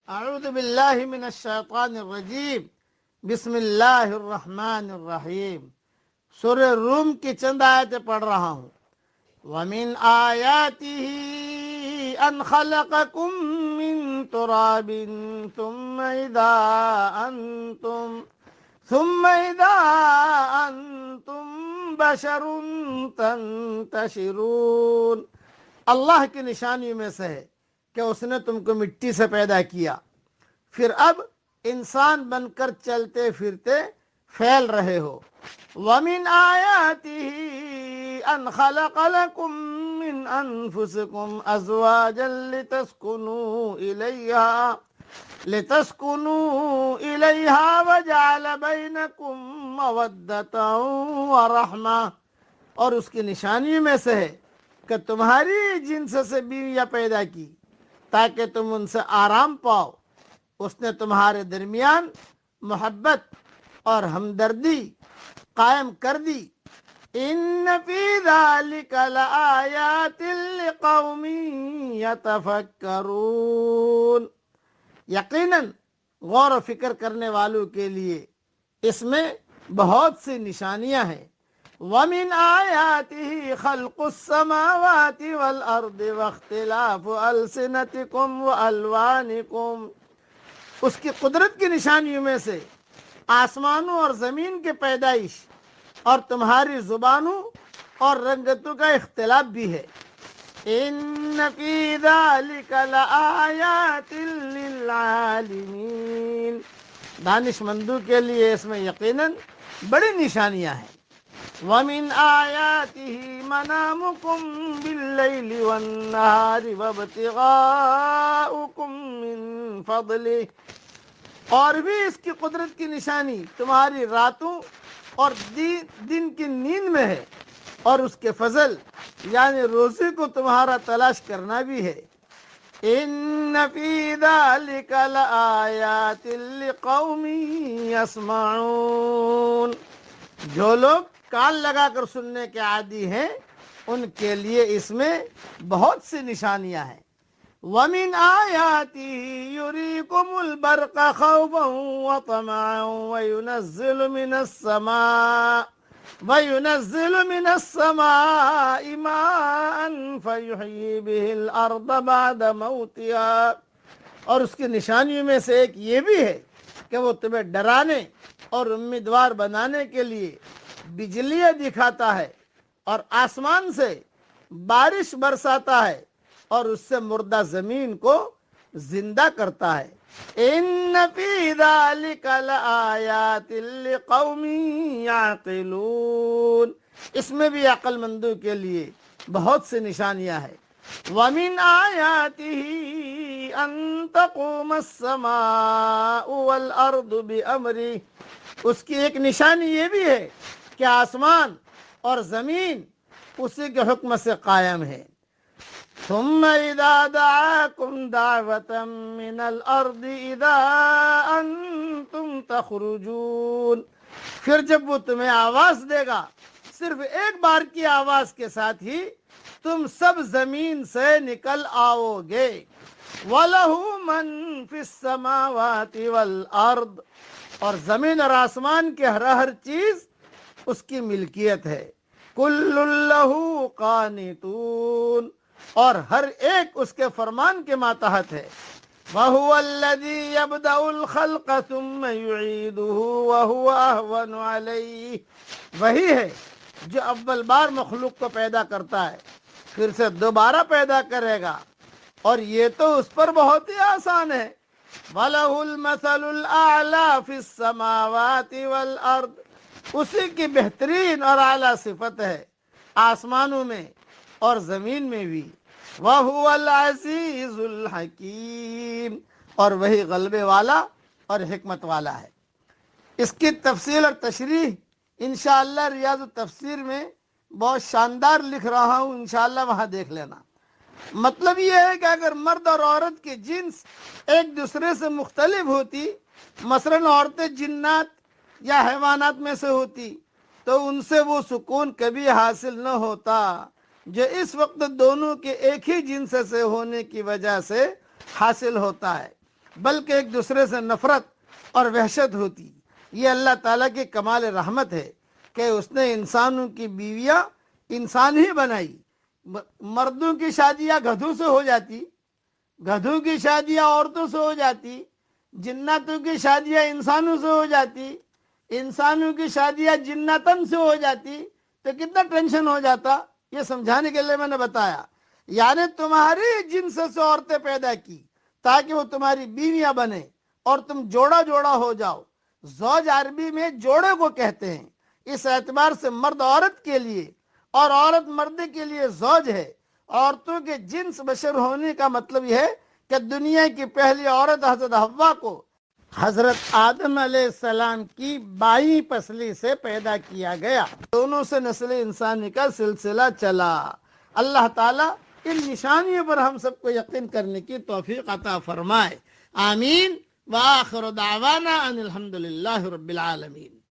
اعوذ باللہ من الشیطان الرجیم بسم اللہ الرحمن الرحیم سورہ روم کی چند آیتیں پڑھ رہا ہوں. وَمِنْ آيَاتِهِ أَنْ خَلَقَكُم مِّن تُرَابٍ ثُمَّ إِذَا أَنْتُمْ بَشَرٌ تَنْتَشِرُونَ. اللہ کی نشانیوں میں سے ہے کہ اس نے تم کو مٹی سے پیدا کیا، پھر اب انسان بن کر چلتے پھرتے پھیل رہے ہو. وَمِنْ آيَاتِهِ أَنْ خَلَقَ لَكُم مِّنْ أَنفُسِكُمْ أَزْوَاجًا لِتَسْكُنُوا إِلَيْهَا وَجَعَلَ بَيْنَكُم مَّوَدَّةً وَرَحْمَةً. اور اس کی نشانیوں میں سے ہے کہ تمہاری جنس سے بیویاں پیدا کی تاکہ تم ان سے آرام پاؤ. اس نے تمہارے درمیان محبت اور ہمدردی قائم کر دی. ان فی ذلک لآیات لقوم یتفکرون. یقیناً غور و فکر کرنے والوں کے لیے اس میں بہت سی نشانیاں ہیں. وَمِنْ آيَاتِهِ خَلْقُ السَّمَاوَاتِ وَالْأَرْضِ وَاخْتِلَافُ أَلْسِنَتِكُمْ وَأَلْوَانِكُمْ. اس کی قدرت کی نشانیوں میں سے آسمانوں اور زمین کے پیدائش اور تمہاری زبانوں اور رنگتوں کا اختلاف بھی ہے. ان فی ذلک لآیات للعالمین. دانش مندوں کے لیے اس میں یقیناً بڑی نشانیاں ہیں. وَمِنْ آيَاتِهِ مَنَامُكُمْ بِاللَّيْلِ وَالنَّهَارِ وَابْتِغَاؤُكُمْ مِنْ فَضْلِهِ. اور بھی اس کی قدرت کی نشانی تمہاری راتوں اور دن کی نیند میں ہے، اور اس کے فضل یعنی روزی کو تمہارا تلاش کرنا بھی ہے. ان فی ذلک لآیات لقوم یسمعون. جو لوگ کان لگا کر سننے کے عادی ہیں ان کے لیے اس میں بہت سی نشانیاں ہیں. وَمِنْ آيَاتِهِ يُرِيكُمُ الْبَرْقَ خَوْفًا وَطَمَعًا وَيُنَزِّلُ مِنَ السَّمَاءِ مَاءً فَيُحْيِي بِهِ الْأَرْضَ بَعْدَ مَوْتِهَا. اور اس کی نشانیوں میں سے ایک یہ بھی ہے کہ وہ تمہیں ڈرانے اور امیدوار بنانے کے لیے بجلیاں دکھاتا ہے اور آسمان سے بارش برساتا ہے اور اس سے مردہ زمین کو زندہ کرتا ہے. ان فی ذلک لآیات لقوم یعقلون. اس میں بھی عقل مندوں کے لیے بہت سی نشانیاں ہیں. وَمِنْ آیَاتِهِ أَن تَقُومَ السَّمَاءُ وَالْأَرْضُ بِأَمْرِهِ. اس کی ایک نشانی یہ بھی ہے کہ آسمان اور زمین اسی کے حکم سے قائم ہے. ثم اذا دعاكم دعوة من الارض اذا انتم تخرجون. پھر جب وہ تمہیں آواز دے گا صرف ایک بار کی آواز کے ساتھ ہی تم سب زمین سے نکل آؤ گے. وَلَهُ مَن فِي السَّمَاوَاتِ وَالْأَرْضِ. اور زمین اور آسمان کے ہر چیز اس کی ملکیت ہے. كُلٌّ لَهُ قَانِتُونَ. اور ہر ایک اس کے فرمان کے ماتحت ہے. وَهُوَ الَّذِي يَبْدَأُ الْخَلْقَ ثُمَّ يُعِيدُهُ وَهُوَ أَهْوَنُ عَلَيْهِ. وہی ہے جو اول بار مخلوق کو پیدا کرتا ہے پھر سے دوبارہ پیدا کرے گا، اور یہ تو اس پر بہت ہی آسان ہے. وَلَهُ الْمَثَلُ الْأَعْلَى فِي السَّمَاوَاتِ وَالْأَرْضِ. اسی کی بہترین اور اعلیٰ صفت ہے آسمانوں میں اور زمین میں بھی. وَهُوَ الْعَزِيزُ الْحَكِيمُ. اور وہی غلبے والا اور حکمت والا ہے. اس کی تفصیل اور تشریح انشاءاللہ ریاض التفسیر میں بہت شاندار لکھ رہا ہوں، انشاءاللہ وہاں دیکھ لینا. مطلب یہ ہے کہ اگر مرد اور عورت کی جنس ایک دوسرے سے مختلف ہوتی، مثلاً عورتیں جنات یا حیوانات میں سے ہوتی، تو ان سے وہ سکون کبھی حاصل نہ ہوتا جو اس وقت دونوں کے ایک ہی جنس سے ہونے کی وجہ سے حاصل ہوتا ہے. بلکہ ایک دوسرے سے نفرت اور وحشت ہوتی۔ یہ اللہ تعالیٰ کی کمال رحمت ہے کہ اس نے انسانوں کی بیویاں انسان ہی بنائی۔ مردوں کی شادیاں گدھوں سے ہو جاتی، گدھوں کی شادیاں عورتوں سے ہو جاتی، جناتوں کی شادیاں انسانوں سے ہو جاتی، انسانوں کی شادیاں جناتن سے ہو جاتی، تو کتنا ٹینشن ہو جاتا۔ یہ سمجھانے کے لیے میں نے بتایا، یعنی تمہاری جنس سے عورتیں پیدا کی تاکہ وہ تمہاری بیویاں بنے اور تم جوڑا جوڑا ہو جاؤ۔ زوج عربی میں جوڑے کو کہتے ہیں، اس اعتبار سے مرد عورت کے لیے اور عورت مرد کے لیے زوج ہے۔ عورتوں کے جنس بشر ہونے کا مطلب یہ ہے کہ دنیا کی پہلی عورت حضرت حوا کو حضرت آدم علیہ السلام کی بائیں پسلی سے پیدا کیا گیا، دونوں سے نسل انسانی کا سلسلہ چلا۔ اللہ تعالیٰ ان نشانیوں پر ہم سب کو یقین کرنے کی توفیق عطا فرمائے، آمین۔ وآخر دعوانا ان الحمد للہ رب العالمین۔